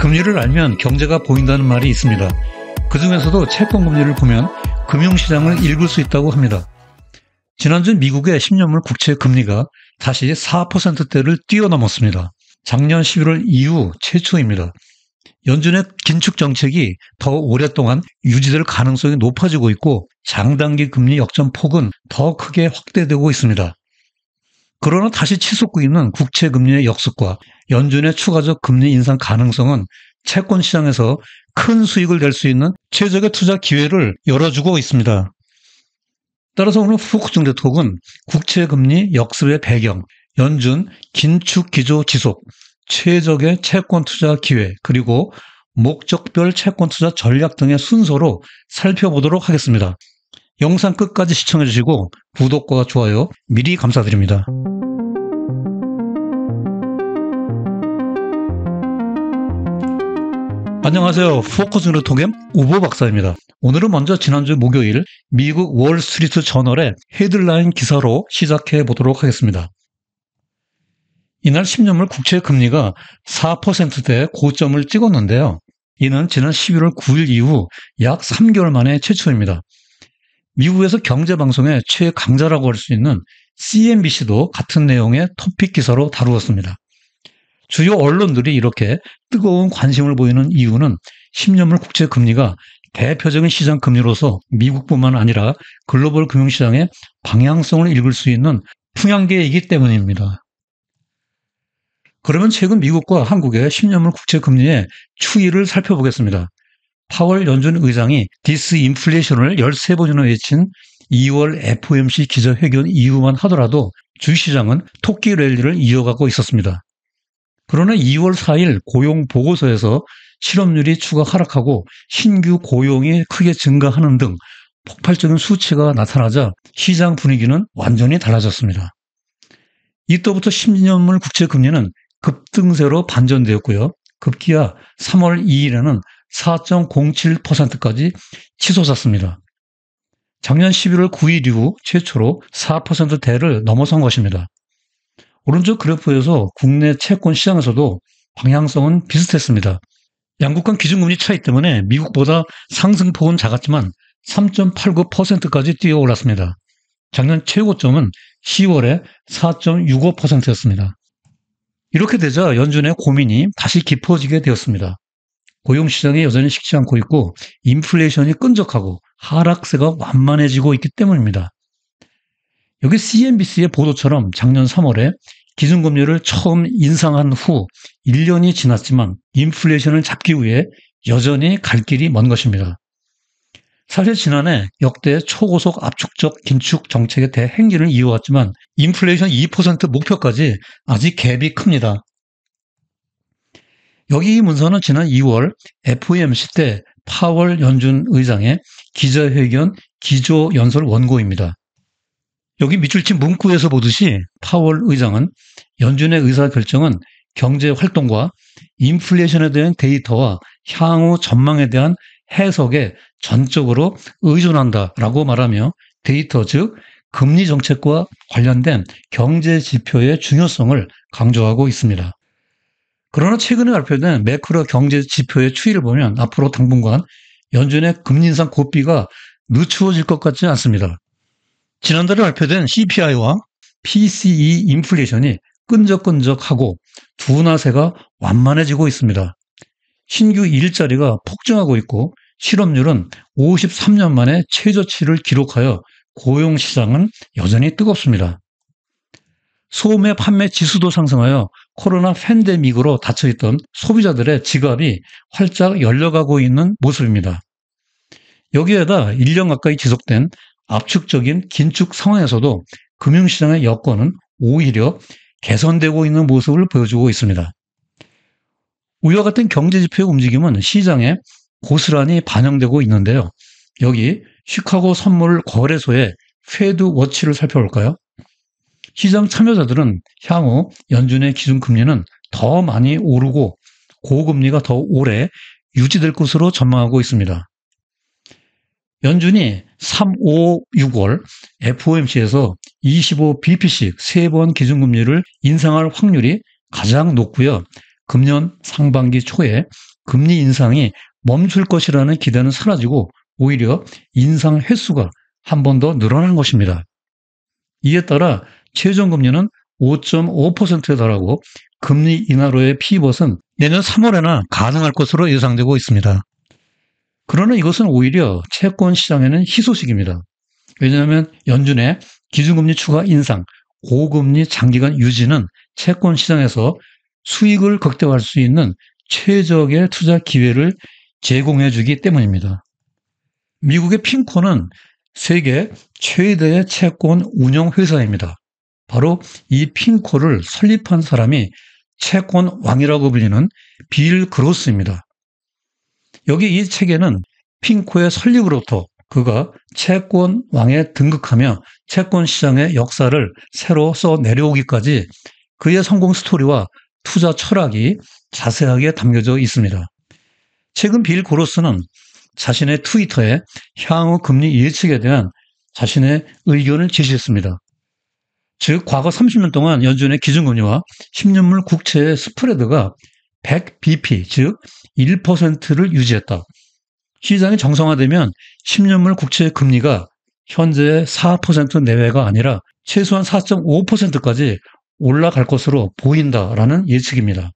금리를 알면 경제가 보인다는 말이 있습니다. 그중에서도 채권금리를 보면 금융시장을 읽을 수 있다고 합니다. 지난주 미국의 10년물 국채 금리가 다시 4%대를 뛰어넘었습니다. 작년 11월 이후 최초입니다. 연준의 긴축 정책이 더 오랫동안 유지될 가능성이 높아지고 있고 장단기 금리 역전 폭은 더 크게 확대되고 있습니다. 그러나 다시 치솟고 있는 국채 금리의 역습과 연준의 추가적 금리 인상 가능성은 채권 시장에서 큰 수익을 낼 수 있는 최적의 투자 기회를 열어주고 있습니다. 따라서 오늘 포커스중대톡은 국채 금리 역습의 배경, 연준 긴축 기조 지속, 최적의 채권 투자 기회, 그리고 목적별 채권 투자 전략 등의 순서로 살펴보도록 하겠습니다. 영상 끝까지 시청해 주시고 구독과 좋아요 미리 감사드립니다. 안녕하세요. 포커스중대톡의 우보 박사입니다. 오늘은 먼저 지난주 목요일 미국 월스트리트 저널의 헤드라인 기사로 시작해 보도록 하겠습니다. 이날 10년물 국채 금리가 4%대 고점을 찍었는데요. 이는 지난 11월 9일 이후 약 3개월 만에 최초입니다. 미국에서 경제방송의 최강자라고 할 수 있는 CNBC도 같은 내용의 토픽 기사로 다루었습니다. 주요 언론들이 이렇게 뜨거운 관심을 보이는 이유는 10년물 국채 금리가 대표적인 시장 금리로서 미국뿐만 아니라 글로벌 금융시장의 방향성을 읽을 수 있는 풍향계이기 때문입니다. 그러면 최근 미국과 한국의 10년물 국채 금리의 추이를 살펴보겠습니다. 파월 연준 의장이 디스인플레이션을 13번이나 외친 2월 FOMC 기자회견 이후만 하더라도 주시장은 토끼 랠리를 이어가고 있었습니다. 그러나 2월 4일 고용 보고서에서 실업률이 추가 하락하고 신규 고용이 크게 증가하는 등 폭발적인 수치가 나타나자 시장 분위기는 완전히 달라졌습니다. 이때부터 10년물 국채 금리는 급등세로 반전되었고요. 급기야 3월 2일에는 4.07%까지 치솟았습니다. 작년 11월 9일 이후 최초로 4%대를 넘어선 것입니다. 오른쪽 그래프에서 국내 채권 시장에서도 방향성은 비슷했습니다. 양국 간 기준금리 차이 때문에 미국보다 상승폭은 작았지만 3.89%까지 뛰어올랐습니다. 작년 최고점은 10월에 4.65%였습니다. 이렇게 되자 연준의 고민이 다시 깊어지게 되었습니다. 고용시장이 여전히 식지 않고 있고 인플레이션이 끈적하고 하락세가 완만해지고 있기 때문입니다. 여기 CNBC의 보도처럼 작년 3월에 기준금리를 처음 인상한 후 1년이 지났지만 인플레이션을 잡기 위해 여전히 갈 길이 먼 것입니다. 사실 지난해 역대 초고속 압축적 긴축 정책의 대행진을 이어왔지만 인플레이션 2% 목표까지 아직 갭이 큽니다. 여기 이 문서는 지난 2월 FOMC 때 파월 연준 의장의 기자회견 기조연설 원고입니다. 여기 밑줄 친 문구에서 보듯이 파월 의장은 연준의 의사결정은 경제활동과 인플레이션에 대한 데이터와 향후 전망에 대한 해석에 전적으로 의존한다라고 말하며 데이터 즉 금리 정책과 관련된 경제 지표의 중요성을 강조하고 있습니다. 그러나 최근에 발표된 매크로 경제 지표의 추이를 보면 앞으로 당분간 연준의 금리 인상 고비가 늦추어질 것 같지 않습니다. 지난달에 발표된 CPI와 PCE 인플레이션이 끈적끈적하고 둔화세가 완만해지고 있습니다. 신규 일자리가 폭증하고 있고 실업률은 53년 만에 최저치를 기록하여 고용시장은 여전히 뜨겁습니다. 소매 판매 지수도 상승하여 코로나 팬데믹으로 닫혀있던 소비자들의 지갑이 활짝 열려가고 있는 모습입니다. 여기에다 1년 가까이 지속된 압축적인 긴축 상황에서도 금융시장의 여건은 오히려 개선되고 있는 모습을 보여주고 있습니다. 위와 같은 경제지표의 움직임은 시장에 고스란히 반영되고 있는데요. 여기 시카고 선물 거래소의 페드 워치를 살펴볼까요? 시장 참여자들은 향후 연준의 기준금리는 더 많이 오르고 고금리가 더 오래 유지될 것으로 전망하고 있습니다. 연준이 3, 5, 6월 FOMC에서 25bp씩 3번 기준금리를 인상할 확률이 가장 높고요. 금년 상반기 초에 금리 인상이 멈출 것이라는 기대는 사라지고 오히려 인상 횟수가 한 번 더 늘어난 것입니다. 이에 따라 최종금리는 5.5%에 달하고 금리 인하로의 피벗은 내년 3월에나 가능할 것으로 예상되고 있습니다. 그러나 이것은 오히려 채권 시장에는 희소식입니다. 왜냐하면 연준의 기준금리 추가 인상, 고금리 장기간 유지는 채권 시장에서 수익을 극대화할 수 있는 최적의 투자 기회를 제공해 주기 때문입니다. 미국의 핑코는 세계 최대의 채권 운영 회사입니다. 바로 이 핑코를 설립한 사람이 채권 왕이라고 불리는 빌 그로스입니다. 여기 이 책에는 핑코의 설립으로부터 그가 채권 왕에 등극하며 채권 시장의 역사를 새로 써 내려오기까지 그의 성공 스토리와 투자 철학이 자세하게 담겨져 있습니다. 최근 빌 그로스는 자신의 트위터에 향후 금리 예측에 대한 자신의 의견을 제시했습니다. 즉 과거 30년 동안 연준의 기준금리와 10년물 국채의 스프레드가 100bp, 즉 1%를 유지했다. 시장이 정상화되면 10년물 국채의 금리가 현재의 4% 내외가 아니라 최소한 4.5%까지 올라갈 것으로 보인다라는 예측입니다.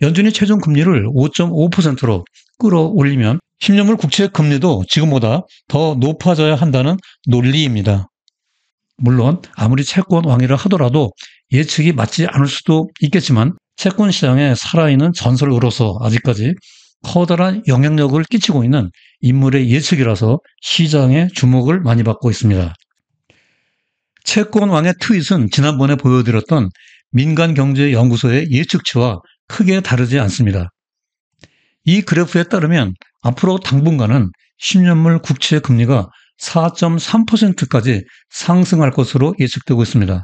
연준이 최종 금리를 5.5%로 끌어올리면 10년물 국채의 금리도 지금보다 더 높아져야 한다는 논리입니다. 물론 아무리 채권 왕이라 하더라도 예측이 맞지 않을 수도 있겠지만 채권 시장에 살아있는 전설으로서 아직까지 커다란 영향력을 끼치고 있는 인물의 예측이라서 시장의 주목을 많이 받고 있습니다. 채권 왕의 트윗은 지난번에 보여드렸던 민간경제연구소의 예측치와 크게 다르지 않습니다. 이 그래프에 따르면 앞으로 당분간은 10년물 국채 금리가 4.3%까지 상승할 것으로 예측되고 있습니다.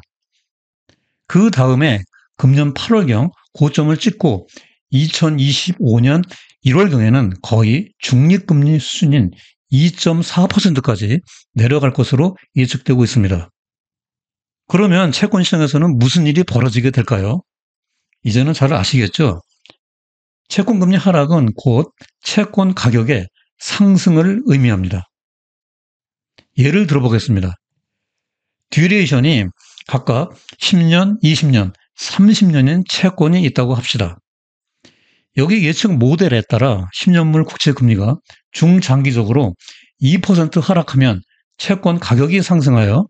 그 다음에 금년 8월경 고점을 찍고 2025년 1월경에는 거의 중립금리 수준인 2.4%까지 내려갈 것으로 예측되고 있습니다. 그러면 채권 시장에서는 무슨 일이 벌어지게 될까요? 이제는 잘 아시겠죠? 채권금리 하락은 곧 채권 가격의 상승을 의미합니다. 예를 들어보겠습니다. 듀레이션이 각각 10년, 20년, 30년인 채권이 있다고 합시다. 여기 예측 모델에 따라 10년물 국채 금리가 중장기적으로 2% 하락하면 채권 가격이 상승하여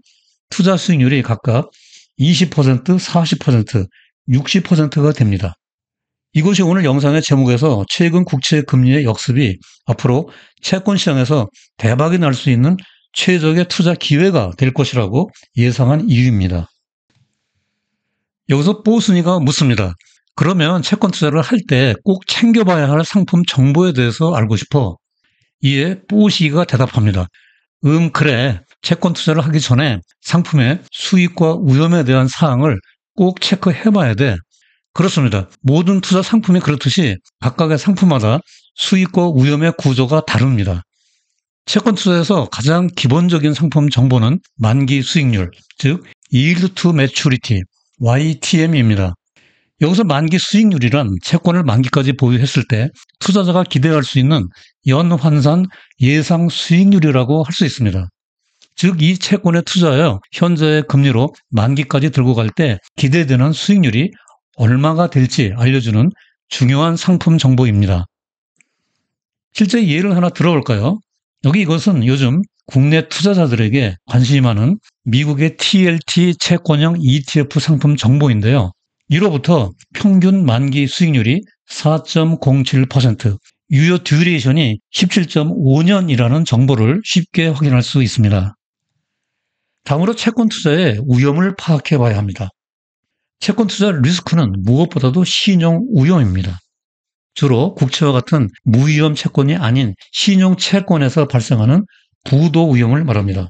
투자 수익률이 각각 20%, 40%, 60%가 됩니다. 이것이 오늘 영상의 제목에서 최근 국채 금리의 역습이 앞으로 채권 시장에서 대박이 날 수 있는 최적의 투자 기회가 될 것이라고 예상한 이유입니다. 여기서 뽀순이가 묻습니다. 그러면 채권 투자를 할 때 꼭 챙겨봐야 할 상품 정보에 대해서 알고 싶어. 이에 뽀시가 대답합니다. 그래. 채권 투자를 하기 전에 상품의 수익과 위험에 대한 사항을 꼭 체크해봐야 돼. 그렇습니다. 모든 투자 상품이 그렇듯이 각각의 상품마다 수익과 위험의 구조가 다릅니다. 채권 투자에서 가장 기본적인 상품 정보는 만기 수익률, 즉 Yield to Maturity, YTM입니다. 여기서 만기 수익률이란 채권을 만기까지 보유했을 때 투자자가 기대할 수 있는 연환산 예상 수익률이라고 할 수 있습니다. 즉 이 채권에 투자하여 현재의 금리로 만기까지 들고 갈 때 기대되는 수익률이 얼마가 될지 알려주는 중요한 상품 정보입니다. 실제 예를 하나 들어볼까요? 여기 이것은 요즘 국내 투자자들에게 관심이 많은 미국의 TLT 채권형 ETF 상품 정보인데요. 1호부터 평균 만기 수익률이 4.07%, 유효 듀레이션이 17.5년이라는 정보를 쉽게 확인할 수 있습니다. 다음으로 채권 투자의 위험을 파악해 봐야 합니다. 채권 투자 리스크는 무엇보다도 신용 위험입니다. 주로 국채와 같은 무위험 채권이 아닌 신용 채권에서 발생하는 부도 위험을 말합니다.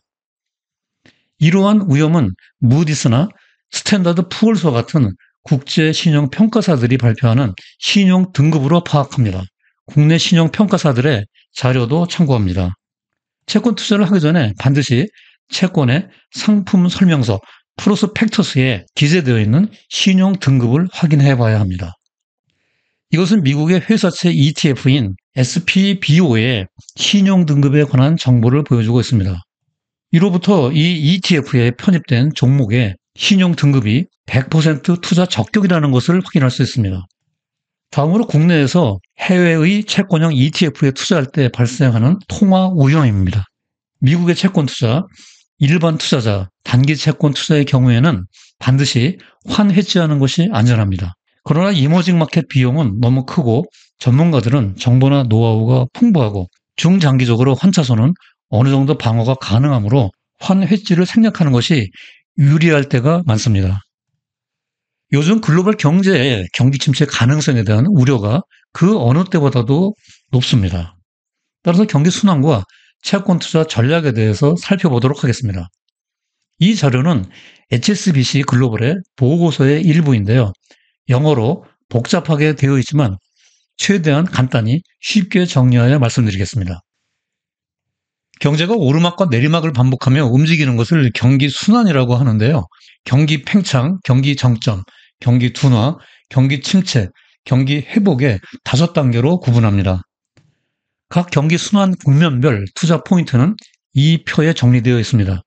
이러한 위험은 무디스나 스탠다드 푸얼스와 같은 국제 신용 평가사들이 발표하는 신용 등급으로 파악합니다. 국내 신용 평가사들의 자료도 참고합니다. 채권 투자를 하기 전에 반드시 채권의 상품 설명서 프로스펙터스에 기재되어 있는 신용 등급을 확인해 봐야 합니다. 이것은 미국의 회사채 ETF인 SPBO의 신용 등급에 관한 정보를 보여주고 있습니다. 이로부터 이 ETF에 편입된 종목의 신용 등급이 100% 투자 적격이라는 것을 확인할 수 있습니다. 다음으로 국내에서 해외의 채권형 ETF에 투자할 때 발생하는 통화 오염입니다. 미국의 채권 투자, 일반 투자자, 단기 채권 투자의 경우에는 반드시 환해지하는 것이 안전합니다. 그러나 이머징 마켓 비용은 너무 크고 전문가들은 정보나 노하우가 풍부하고 중장기적으로 환차손은 어느 정도 방어가 가능하므로 환해지를 생략하는 것이 유리할 때가 많습니다. 요즘 글로벌 경제의 경기 침체 가능성에 대한 우려가 그 어느 때보다도 높습니다. 따라서 경기 순환과 채권 투자 전략에 대해서 살펴보도록 하겠습니다. 이 자료는 HSBC 글로벌의 보고서의 일부인데요. 영어로 복잡하게 되어 있지만 최대한 간단히 쉽게 정리하여 말씀드리겠습니다. 경제가 오르막과 내리막을 반복하며 움직이는 것을 경기 순환이라고 하는데요. 경기 팽창, 경기 정점, 경기 둔화, 경기 침체, 경기 회복의 5단계로 구분합니다. 각 경기 순환 국면별 투자 포인트는 이 표에 정리되어 있습니다.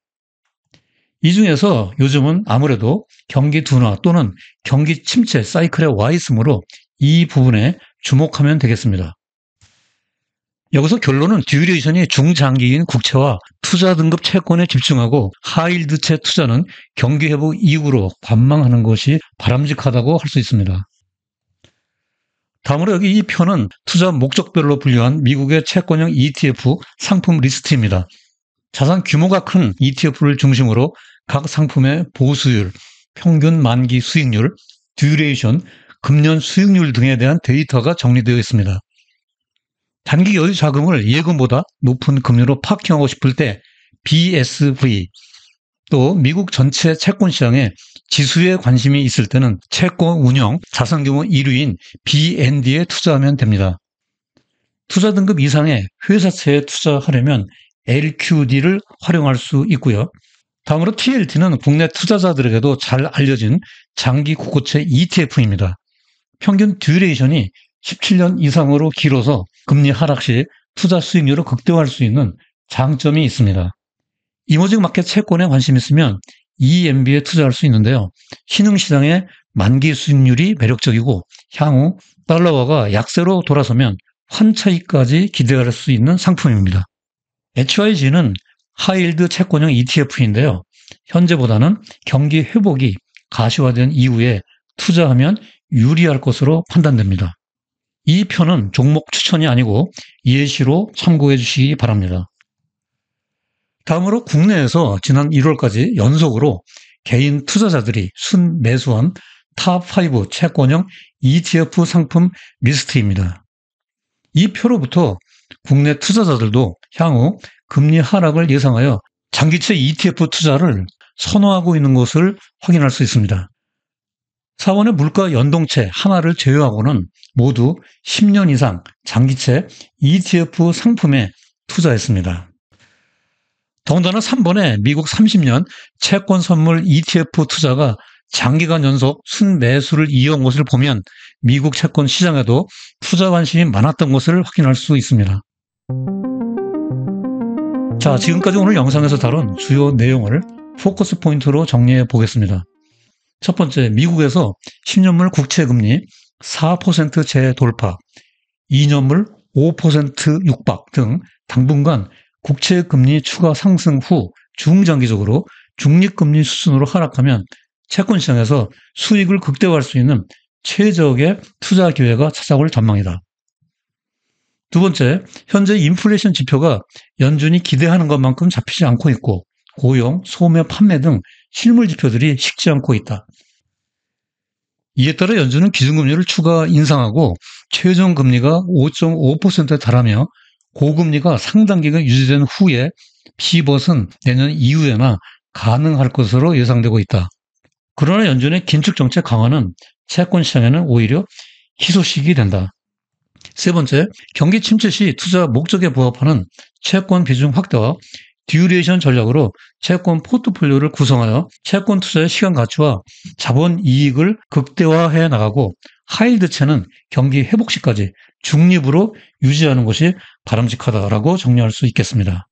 이 중에서 요즘은 아무래도 경기 둔화 또는 경기 침체 사이클에 와 있으므로 이 부분에 주목하면 되겠습니다. 여기서 결론은 듀레이션이 중장기인 국채와 투자 등급 채권에 집중하고 하이힐드채 투자는 경기 회복 이후로 관망하는 것이 바람직하다고 할 수 있습니다. 다음으로 여기 이 표는 투자 목적별로 분류한 미국의 채권형 ETF 상품 리스트입니다. 자산 규모가 큰 ETF를 중심으로 각 상품의 보수율, 평균 만기 수익률, 듀레이션, 금년 수익률 등에 대한 데이터가 정리되어 있습니다. 단기 여유 자금을 예금보다 높은 금리로 파킹하고 싶을 때 BSV, 또 미국 전체 채권 시장에 지수에 관심이 있을 때는 채권 운영 자산 규모 1위인 BND에 투자하면 됩니다. 투자 등급 이상의 회사채에 투자하려면 LQD를 활용할 수 있고요. 다음으로 TLT는 국내 투자자들에게도 잘 알려진 장기 국고채 ETF입니다. 평균 듀레이션이 17년 이상으로 길어서 금리 하락 시 투자 수익률을 극대화할 수 있는 장점이 있습니다. 이머징 마켓 채권에 관심 있으면 EMB에 투자할 수 있는데요. 신흥시장의 만기 수익률이 매력적이고 향후 달러화가 약세로 돌아서면 환차익까지 기대할 수 있는 상품입니다. HYG는 하이힐드 채권형 ETF인데요. 현재보다는 경기 회복이 가시화된 이후에 투자하면 유리할 것으로 판단됩니다. 이 표는 종목 추천이 아니고 예시로 참고해 주시기 바랍니다. 다음으로 국내에서 지난 1월까지 연속으로 개인 투자자들이 순매수한 탑5 채권형 ETF 상품 리스트입니다. 이 표로부터 국내 투자자들도 향후 금리 하락을 예상하여 장기채 ETF 투자를 선호하고 있는 것을 확인할 수 있습니다. 4원의 물가 연동채 하나를 제외하고는 모두 10년 이상 장기채 ETF 상품에 투자했습니다. 더군다나 3번의 미국 30년 채권 선물 ETF 투자가 장기간 연속 순매수를 이어온 것을 보면 미국 채권 시장에도 투자 관심이 많았던 것을 확인할 수 있습니다. 자, 지금까지 오늘 영상에서 다룬 주요 내용을 포커스 포인트로 정리해 보겠습니다. 첫 번째, 미국에서 10년물 국채금리 4% 재돌파, 2년물 5% 육박 등 당분간 국채금리 추가 상승 후 중장기적으로 중립금리 수준으로 하락하면 채권시장에서 수익을 극대화할 수 있는 최적의 투자 기회가 찾아올 전망이다. 두 번째, 현재 인플레이션 지표가 연준이 기대하는 것만큼 잡히지 않고 있고 고용, 소매, 판매 등 실물 지표들이 식지 않고 있다. 이에 따라 연준은 기준금리를 추가 인상하고 최종 금리가 5.5%에 달하며 고금리가 상당 기간 유지된 후에 피벗은 내년 이후에나 가능할 것으로 예상되고 있다. 그러나 연준의 긴축 정책 강화는 채권 시장에는 오히려 희소식이 된다. 세 번째, 경기 침체 시 투자 목적에 부합하는 채권 비중 확대와 듀레이션 전략으로 채권 포트폴리오를 구성하여 채권 투자의 시간 가치와 자본 이익을 극대화해 나가고 하이힐드채는 경기 회복 시까지 중립으로 유지하는 것이 바람직하다라고 정리할 수 있겠습니다.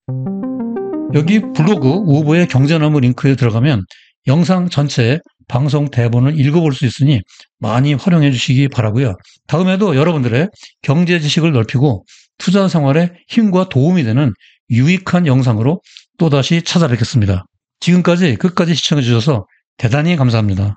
여기 블로그 우보의 경제나무 링크에 들어가면 영상 전체 방송 대본을 읽어볼 수 있으니 많이 활용해 주시기 바라고요. 다음에도 여러분들의 경제 지식을 넓히고 투자 생활에 힘과 도움이 되는 유익한 영상으로 또다시 찾아뵙겠습니다. 지금까지 끝까지 시청해 주셔서 대단히 감사합니다.